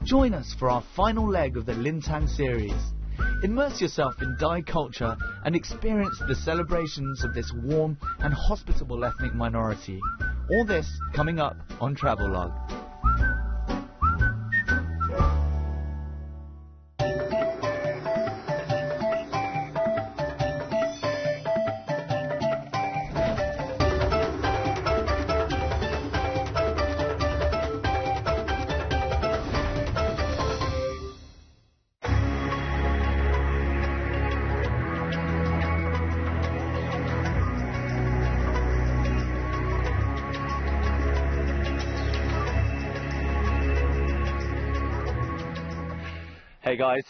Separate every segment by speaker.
Speaker 1: Join us for our final leg of the Lintang series. Immerse yourself in Dai culture and experience the celebrations of this warm and hospitable ethnic minority. All this coming up on Travelogue. Hey guys,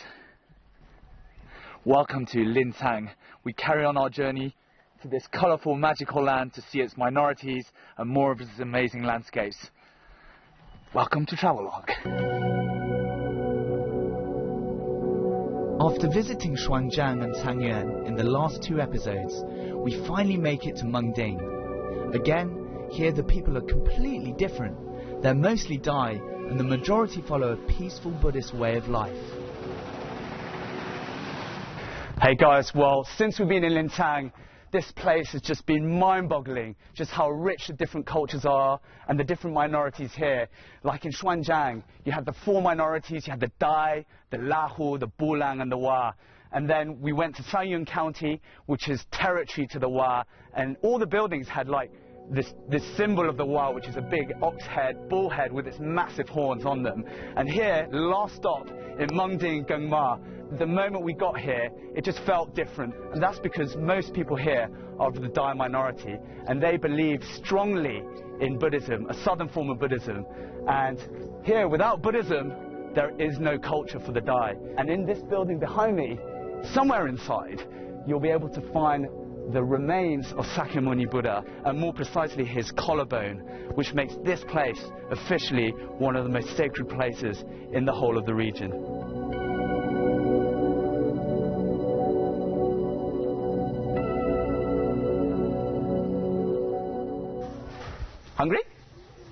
Speaker 1: welcome to Lintang. We carry on our journey to this colourful, magical land to see its minorities and more of its amazing landscapes. Welcome to Travelogue. After visiting Xuanzhang and Tangyuan in the last two episodes, we finally make it to Mengding. Again, here the people are completely different. They're mostly Dai, and the majority follow a peaceful Buddhist way of life. Hey guys, well, since we've been in Lintang, this place has just been mind-boggling, just how rich the different cultures are and the different minorities here. Like in Xuanzhang, you have the four minorities, you have the Dai, the Lahu, the Bulang and the Wa. And then we went to Taiyuan County, which is territory to the Wa, and all the buildings had like this symbol of the Wa, which is a big ox head, bull head with its massive horns on them. And here, last stop in Mengding, Gengma, the moment we got here, it just felt different. And that's because most people here are of the Dai minority, and they believe strongly in Buddhism, a southern form of Buddhism. And here, without Buddhism, there is no culture for the Dai. And in this building behind me, somewhere inside, you'll be able to find the remains of Sakyamuni Buddha, and more precisely his collarbone, which makes this place officially one of the most sacred places in the whole of the region. Hungry?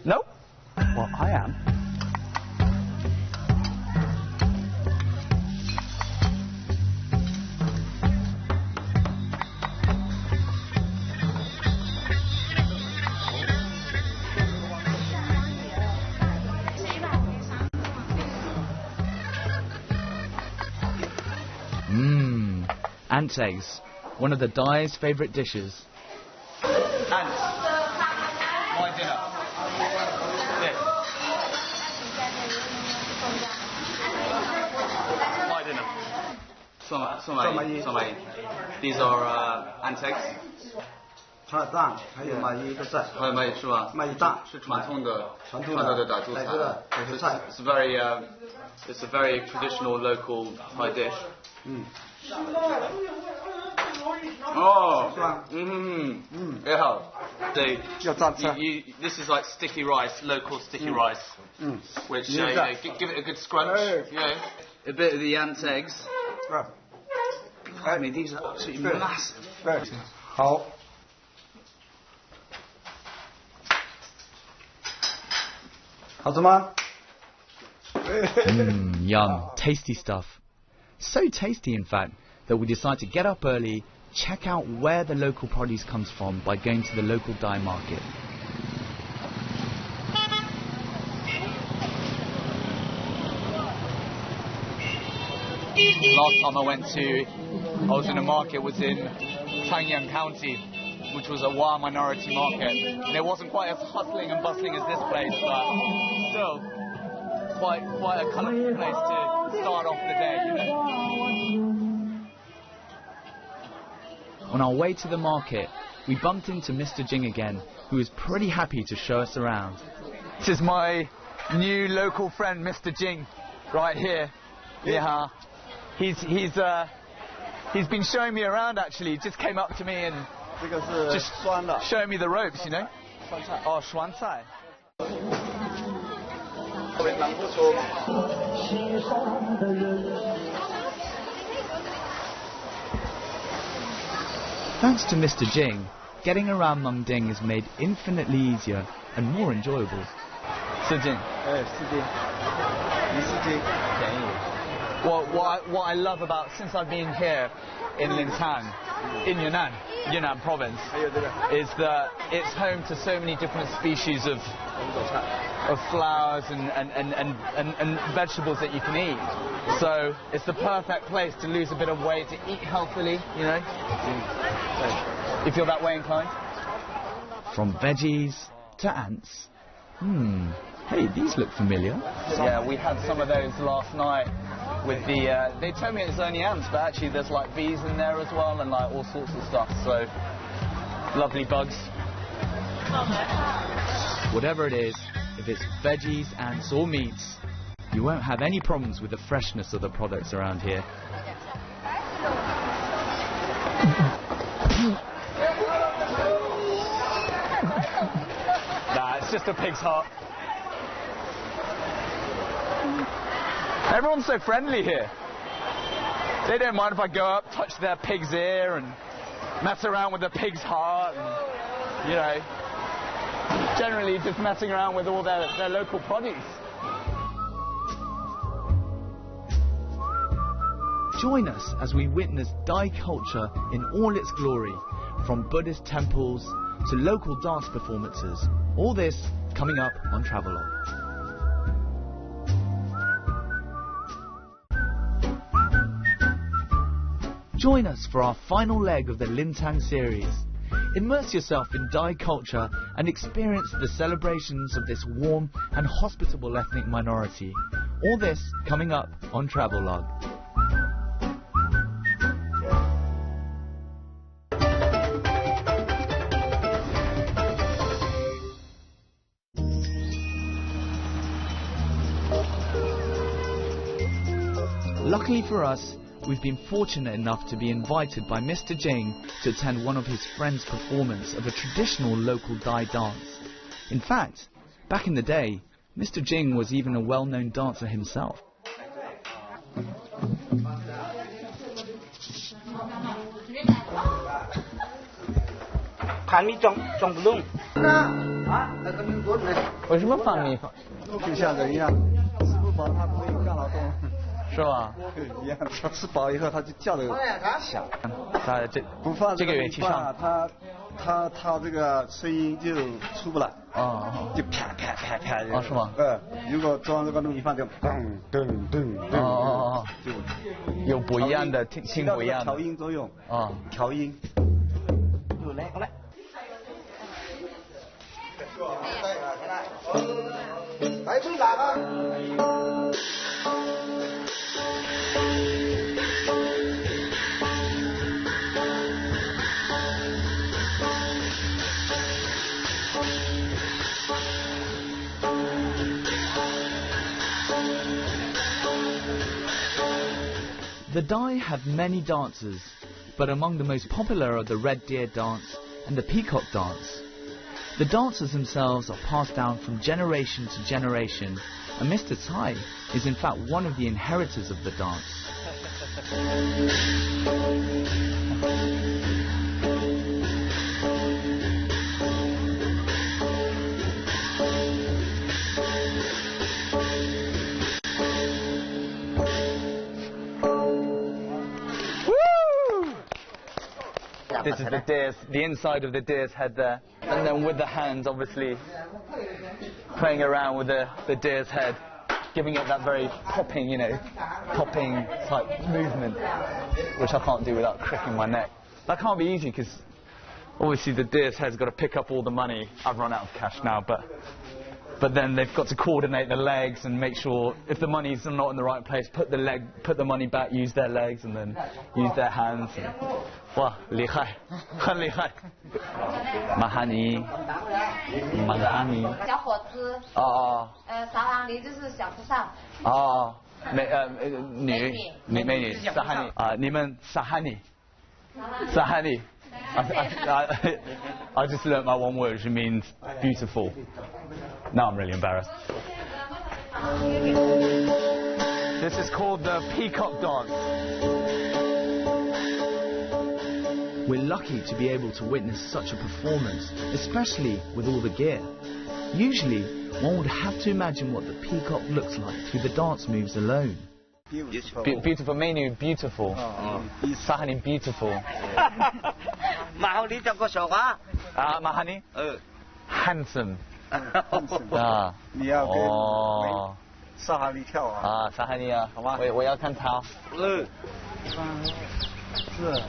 Speaker 1: No? Well, I am. Ant eggs, one of the Dai's favourite dishes. Ants. My dinner. This. My dinner. These are ant eggs.
Speaker 2: 它的蛋还有蚂蚁的菜，
Speaker 1: 还有蚂蚁是吧？
Speaker 2: 蚂蚁蛋
Speaker 1: 是传统的傣族菜。It's a very traditional local Thai dish. Oh, yeah. So this is like sticky rice, local sticky rice, which give it a good scrunch. Yeah, a bit of the ant eggs. I mean, these are absolutely massive.
Speaker 2: 好。 好吃吗？
Speaker 1: Yum, tasty stuff. So tasty, in fact, that we decide to get up early, check out where the local produce comes from by going to the local Dai market. Last time I was in a market, was in Taiyuan County, which was a Wa minority market, and it wasn't quite as hustling and bustling as this place, but still quite a colourful place to start off the day, you know. On our way to the market, we bumped into Mr. Jing again, who was pretty happy to show us around. This is my new local friend, Mr. Jing, right here. Yeah, he's been showing me around actually. He just came up to me and just showing me the ropes, you know. Oh, 酸菜. Thanks to Mr. Jing, getting around Mengding is made infinitely easier and more enjoyable. 世Jing.
Speaker 2: 世Jing.
Speaker 1: What I love about, since I've been here in Lintang, in Yunnan province, is that it's home to so many different species of flowers and vegetables that you can eat. So it's the perfect place to lose a bit of weight, to eat healthily, you know. You feel that way inclined?
Speaker 3: From veggies to ants. Hey, these look familiar.
Speaker 1: Yeah, we had some of those last night with the... they told me it's only ants, but actually there's like bees in there as well and like all sorts of stuff, so lovely bugs.
Speaker 3: Whatever it is, if it's veggies, ants or meats, you won't have any problems with the freshness of the products around here.
Speaker 1: Nah, it's just a pig's heart. Everyone's so friendly here. They don't mind if I go up, touch their pig's ear and mess around with the pig's heart and, you know, generally just messing around with all their local produce.
Speaker 3: Join us as we witness Dai culture in all its glory, from Buddhist temples to local dance performances. All this coming up on Travelogue. Join us for our final leg of the Lintang series. Immerse yourself in Dai culture and experience the celebrations of this warm and hospitable ethnic minority. All this coming up on Travelogue. Luckily for us, we've been fortunate enough to be invited by Mr. Jing to attend one of his friends' performance of a traditional local Dai dance. In fact, back in the day, Mr. Jing was even a well-known dancer himself.
Speaker 1: 是吧？
Speaker 2: 一样，他吃饱以后他就叫得响，不放这个乐器上，他这个声音就出不来，就啪啪啪啪。
Speaker 1: 哦，是吗？
Speaker 2: 如果装这个东西放就噔噔噔噔，就
Speaker 1: 有不一样的听不一样的
Speaker 2: 调音作用调音。来。来吹喇叭。
Speaker 3: The Dai have many dances, but among the most popular are the red deer dance and the peacock dance. The dances themselves are passed down from generation to generation, and Mr. Tsai is in fact one of the inheritors of the dance.
Speaker 1: This is the inside of the deer's head there, and then with the hands obviously playing around with the deer's head, giving it that very popping, you know, popping type movement, which I can't do without cricking my neck. That can't be easy because obviously the deer's head's got to pick up all the money. I've run out of cash now, but then they've got to coordinate the legs and make sure if the money's not in the right place, put the money back, use their legs, and then use their hands. Wow, 厉害，很厉害。马哈尼。
Speaker 4: 小伙子。撒哈尼就是小和尚。
Speaker 1: 美女，撒哈尼啊，你们撒哈尼。撒哈尼。I just learnt my one word, which means beautiful. Now I'm really embarrassed. This is called the peacock dance.
Speaker 3: We're lucky to be able to witness such a performance, especially with all the gear. Usually, one would have to imagine what the peacock looks like through the dance moves alone.
Speaker 5: Beautiful menu, beautiful. Sahanin, beautiful.
Speaker 6: Mahani 叫个小花。
Speaker 5: Mahani? Handsome.
Speaker 2: 你要跟萨哈利跳啊？
Speaker 5: 萨哈利啊，好吗？我要看他。
Speaker 2: 3、4、5、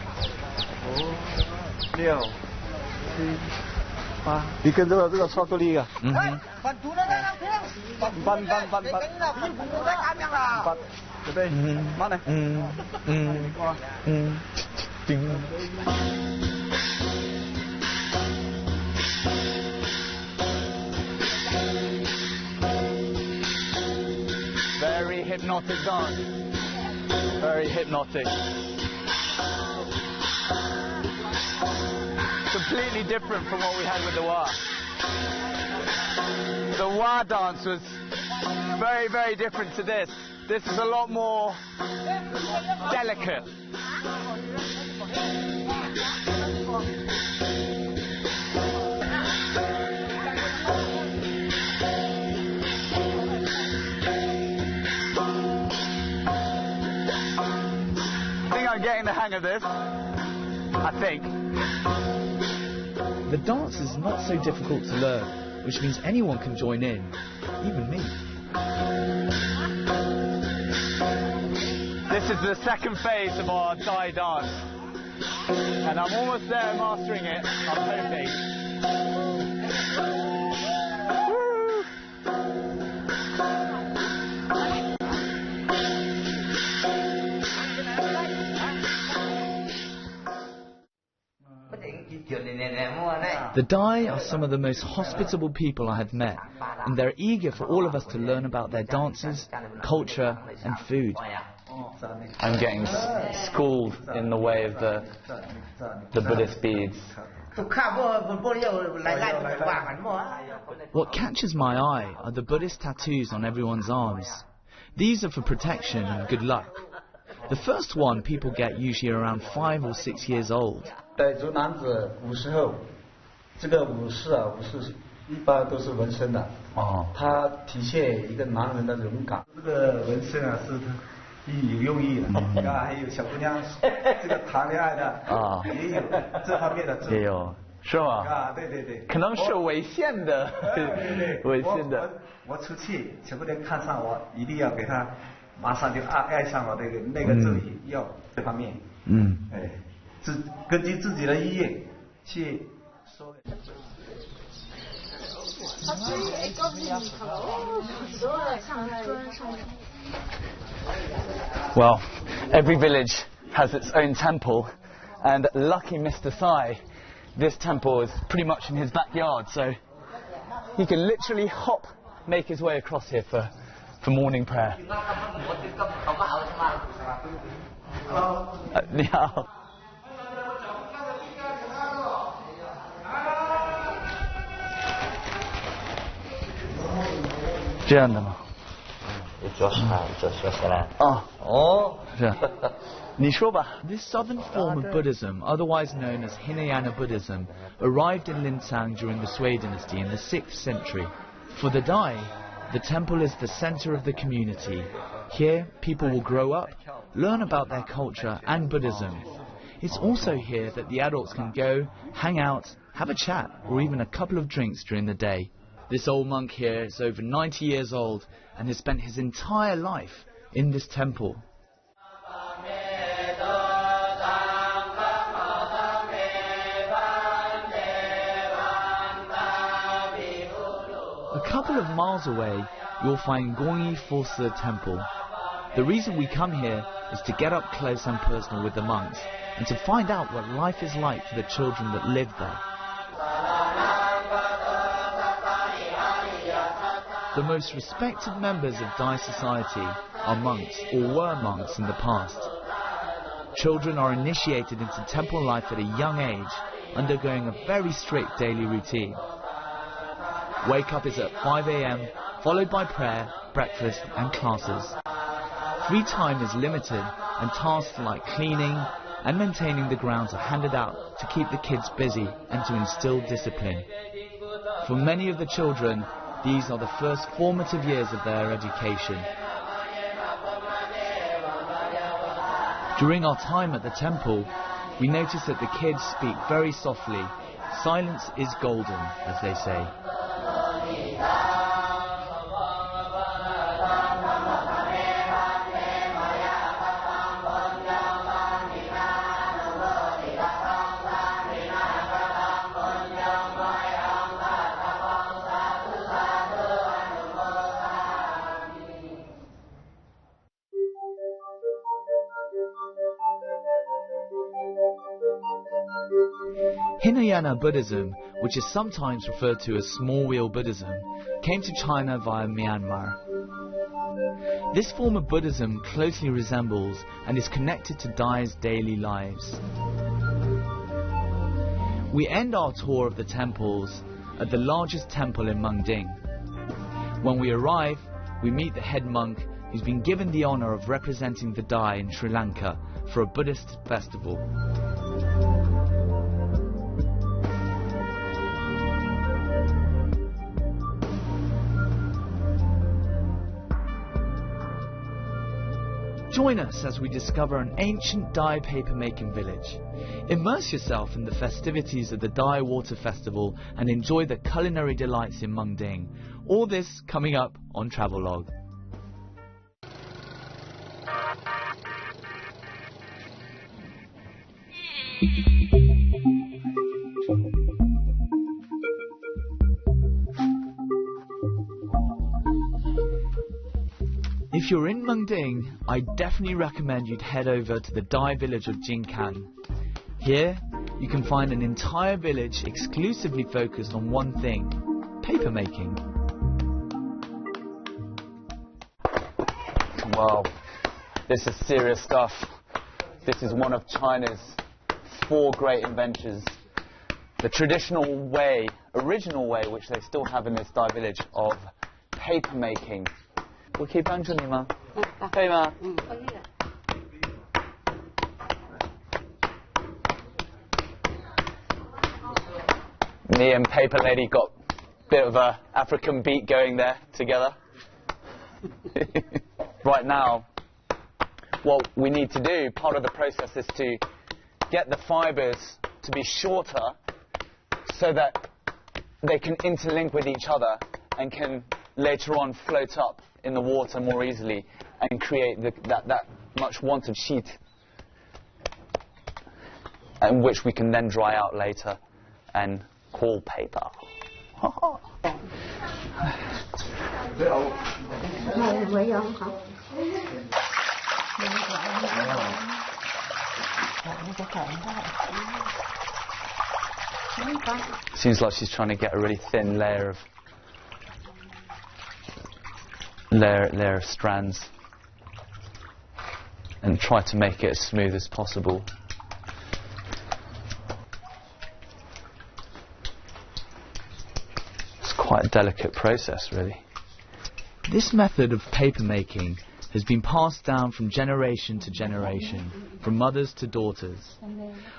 Speaker 2: 6、7、8。你跟这个超过力啊？
Speaker 5: 嗯哼。
Speaker 2: 搬，对不对？慢点。
Speaker 5: 叮。
Speaker 1: Very hypnotic dance. Very hypnotic. Completely different from what we had with the Wa. The Wa dance was very, very different to this. This is a lot more delicate. I'm getting the hang of this, I think.
Speaker 3: The dance is not so difficult to learn, which means anyone can join in, even me.
Speaker 1: This is the second phase of our Dai dance, and I'm almost there mastering it, I'm hoping.
Speaker 3: The Dai are some of the most hospitable people I have met, and they're eager for all of us to learn about their dances, culture and food.
Speaker 5: I'm getting schooled in the way of the Buddhist beads.
Speaker 3: What catches my eye are the Buddhist tattoos on everyone's arms. These are for protection and good luck. The first one people get usually around 5 or 6 years old.
Speaker 2: 傣族男子武士后，这个武士一般都是纹身的。它体现一个男人的勇敢。这个纹身是有用意的。还有小姑娘这个谈恋爱的也有这方面的。
Speaker 5: 也有，是吗？
Speaker 2: 对。
Speaker 5: 可能是违宪的。违宪的。
Speaker 2: 我出去，小姑娘看上我，一定要给她马上就爱上我那个咒语，要这方面。根据自己的意愿去说。
Speaker 1: Well, every village has its own temple, and lucky Mr. Sai, this temple is pretty much in his backyard, so he can literally make his way across here for morning prayer. 你好。这样的吗？是。你说吧。
Speaker 3: This southern form of Buddhism, otherwise known as Hinayana Buddhism, arrived in Lintang during the Sui dynasty in the 6th century. For the Dai, the temple is the center of the community. Here, people will grow up, learn about their culture and Buddhism. It's also here that the adults can go, hang out, have a chat, or even a couple of drinks during the day. This old monk here is over 90 years old and has spent his entire life in this temple. A couple of miles away, you'll find Gongi Forsa Temple. The reason we come here is to get up close and personal with the monks and to find out what life is like for the children that live there. The most respected members of Dai society are monks or were monks in the past. Children are initiated into temple life at a young age, undergoing a very strict daily routine. Wake up is at 5 a.m, followed by prayer, breakfast and classes. Free time is limited and tasks like cleaning and maintaining the grounds are handed out to keep the kids busy and to instill discipline. For many of the children, these are the first formative years of their education. During our time at the temple, we notice that the kids speak very softly. Silence is golden, as they say. Hinayana Buddhism, which is sometimes referred to as small wheel Buddhism, came to China via Myanmar. This form of Buddhism closely resembles and is connected to Dai's daily lives. We end our tour of the temples at the largest temple in Mungding. When we arrive, we meet the head monk who's been given the honour of representing the Dai in Sri Lanka for a Buddhist festival. Join us as we discover an ancient Dai paper-making village. Immerse yourself in the festivities of the Dai Water Festival and enjoy the culinary delights in Mungding. All this coming up on Travelogue. If you're in Mungding, I definitely recommend you'd head over to the Dai village of Jinkan. Here, you can find an entire village exclusively focused on one thing: paper making.
Speaker 1: Wow, this is serious stuff. This is one of China's 4 great inventions. The traditional way, original way, which they still have in this Dai village, of paper making. 我可以帮助你吗？可以吗？可以的。Me and Paper Lady got a bit of a African beat going there together. Right now, what we need to do, part of the process, is to get the fibres to be shorter so that they can interlink with each other and can later on float up in the water more easily and create that much wanted sheet, and which we can then dry out later and call paper. Seems like she's trying to get a really thin layer of strands and try to make it as smooth as possible. It's quite a delicate process, really.
Speaker 3: This method of paper making has been passed down from generation to generation, from mothers to daughters.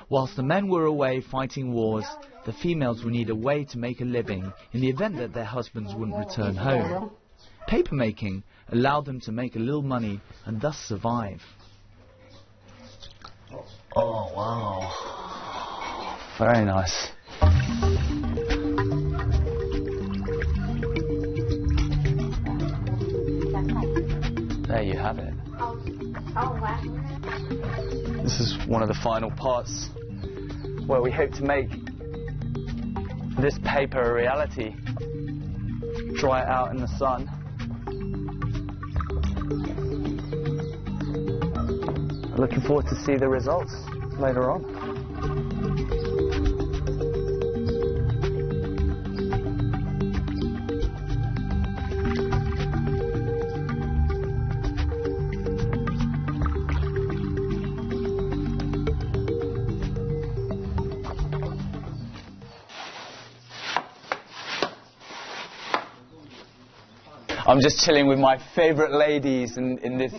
Speaker 3: Whilst the men were away fighting wars, the females would need a way to make a living in the event that their husbands wouldn't return home. Paper making allowed them to make a little money and thus survive.
Speaker 1: Oh, wow. Very nice. There you have it. This is one of the final parts where we hope to make this paper a reality. Dry it out in the sun. Looking forward to see the results later on. I'm just chilling with my favourite ladies in this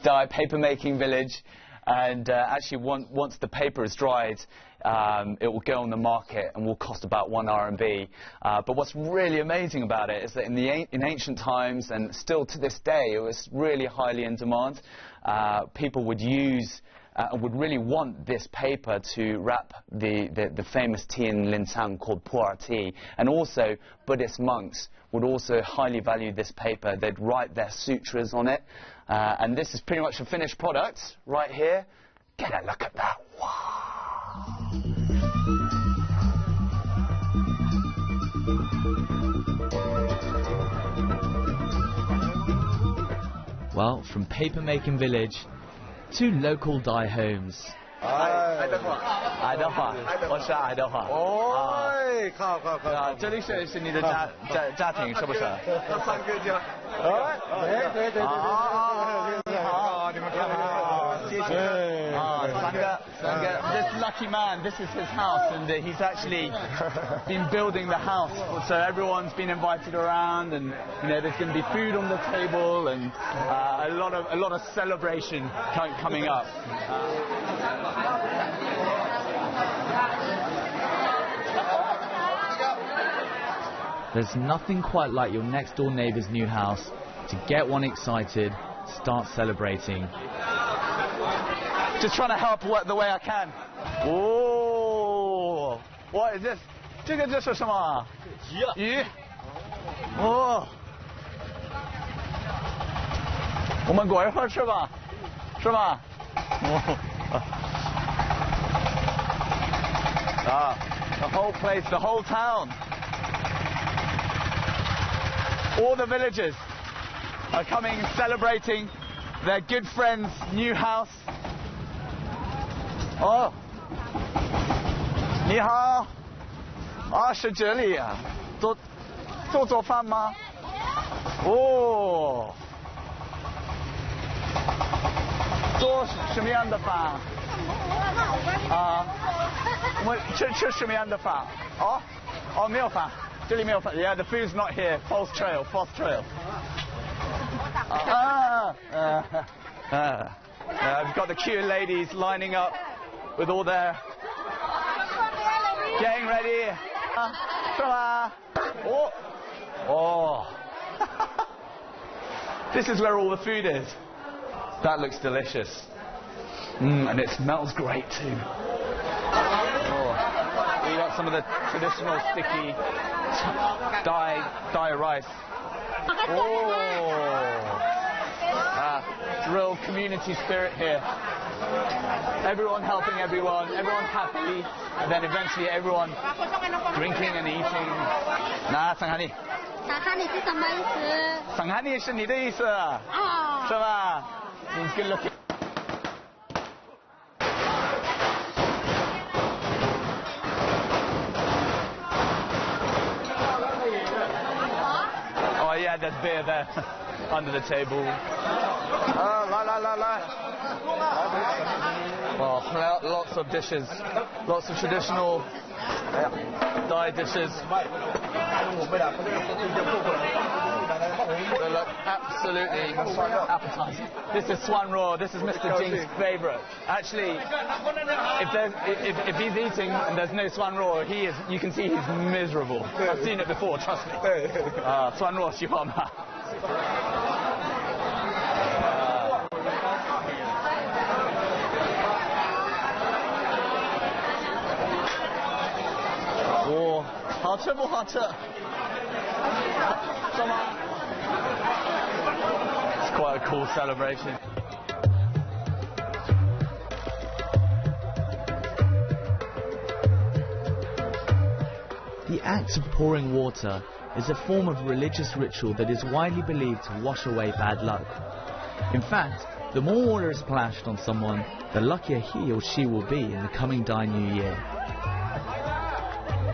Speaker 1: Dai paper making village, and actually once the paper is dried,
Speaker 5: it will go on the market and will cost about 1 RMB. But what's really amazing about it is that in ancient times, and still to this day, it was really highly in demand. People would use would really want this paper to wrap the famous tea in Linzang called pu'er tea. And also, Buddhist monks would also highly value this paper. They'd write their sutras on it. And this is pretty much a finished product right here. Get a look at that. Wow.
Speaker 3: Well, from paper-making village to local dye homes.
Speaker 1: 爱德华，我是爱德华。哦，靠！这里是你的家庭是不是？三个家。对。你好，你们看好，谢谢。三个。This lucky man, this is his house, and he's actually been building the house. So everyone's been invited around, and there's going to be food on the table, and a lot of celebration coming up.
Speaker 3: There's nothing quite like your next door neighbour's new house to get one excited, start celebrating.
Speaker 1: Just trying to help the way I can. Oh, what is this? 这是什么？鱼。哦。我们过一会儿吃吧，是吧？The whole place, the whole town. All the villagers are coming, celebrating their good friend's new house. Oh, 你好，是这里啊，做饭吗？哦，做什么样的饭？我们吃什么样的饭？没有饭。这里没有饭。Yeah, the food's not here. False trail. We've got the cute ladies lining up with all their getting ready. This is where all the food is. That looks delicious. And it smells great too. We got some of the traditional sticky dye rice. It's real community spirit here. Everyone helping everyone happy, and then eventually everyone drinking and eating. 桑哈尼是什么意思？桑哈尼是你的意思啊？是吧？ Means good looking. Oh yeah, there's beer there under the table. Well, lots of dishes, lots of traditional Thai dishes. They look absolutely appetizing. This is Swan Raw. This is Mr. Jing's favourite. Actually, if he's eating and there's no Swan Raw, you can see he's miserable. I've seen it before, trust me. Swan Raw 喜欢吗？ 好吃不好吃？是吗？ It's quite a cool celebration.
Speaker 3: The act of pouring water is a form of religious ritual that is widely believed to wash away bad luck. In fact, the more water is splashed on someone, the luckier he or she will be in the coming Dai New Year.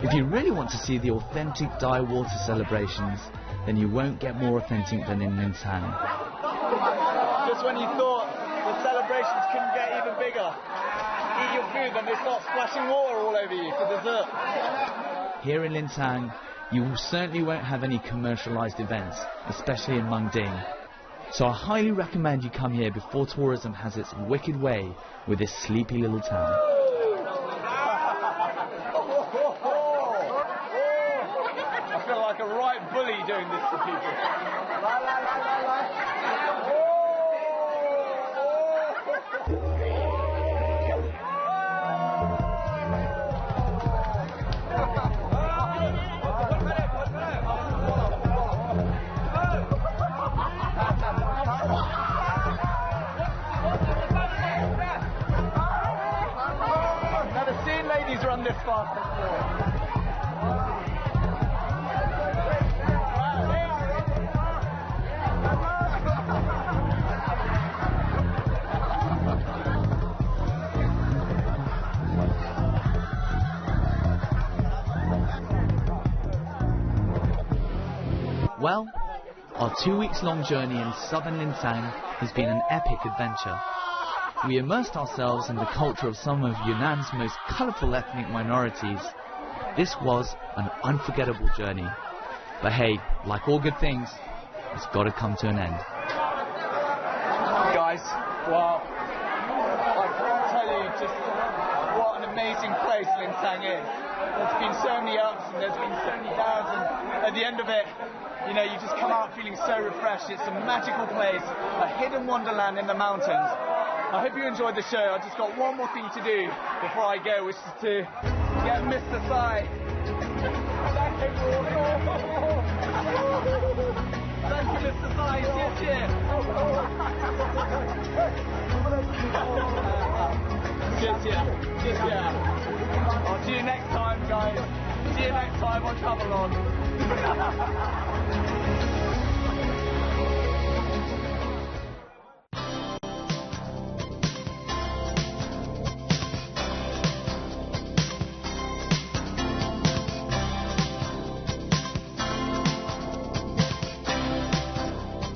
Speaker 3: If you really want to see the authentic Dai water celebrations, then you won't get more authentic than in Linzang.
Speaker 1: Just when you thought the celebrations couldn't get even bigger, eat your food and they start splashing water all over you for dessert.
Speaker 3: Here in Linzang, you certainly won't have any commercialised events, especially in Mengding. So I highly recommend you come here before tourism has its wicked way with this sleepy little town.
Speaker 1: run this fast before.
Speaker 3: Well, our 2 weeks long journey in southern Linsang has been an epic adventure. We immersed ourselves in the culture of some of Yunnan's most colourful ethnic minorities. This was an unforgettable journey. But hey, like all good things, it's got to come to an end.
Speaker 1: Guys, well, I can't tell you just what an amazing place Linsang is. There's been so many ups and there's been so many downs, and at the end of it, you know, you just come out feeling so refreshed. It's a magical place, a hidden wonderland in the mountains. I hope you enjoyed the show. I've just got one more thing to do before I go, which is to get Mr. Sai. Thank you, Mr. Sai. Cheers. Cheers. I'll see you next time, guys. See you next time on Travelogue.